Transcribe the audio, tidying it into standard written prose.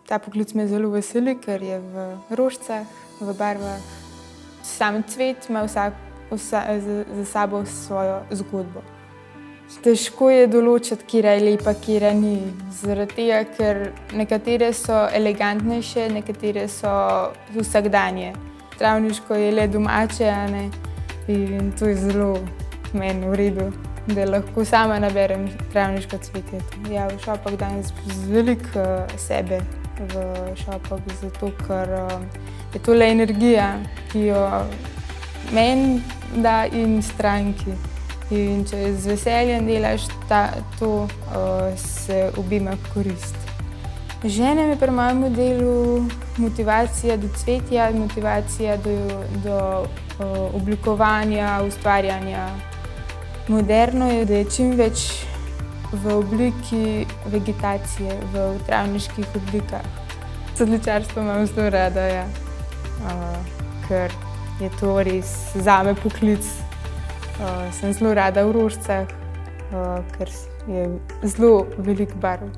Ta poklic me zelo veseli, ker je v rožicah, v barvah. Sam cvet ima za sabo svojo zgodbo. Težko je določiti, katera je lepa, katera ni. Zaradi tega, ker nekatere so elegantnejše, nekatere so vsakdanje. Travniško je le domače, a ne, in to je zelo meni v redu, da lahko sama naberem travniško cvetje. Ja, v šopah danes veliko sebe v šopah, zato ker je tole energija, ki jo meni da in stranki. In če z veseljem delaš to, se obima korist. Žene me pri mojem delu motivacija do cvetja, motivacija do oblikovanja, ustvarjanja. Moderno je, da je čim več v obliki vegetacije, v travniških oblikah. Sadničarstvo imam zelo rada, ja. Ker je to res zame poklic. Sem zelo rada v rožicah, ker je zelo veliko barv.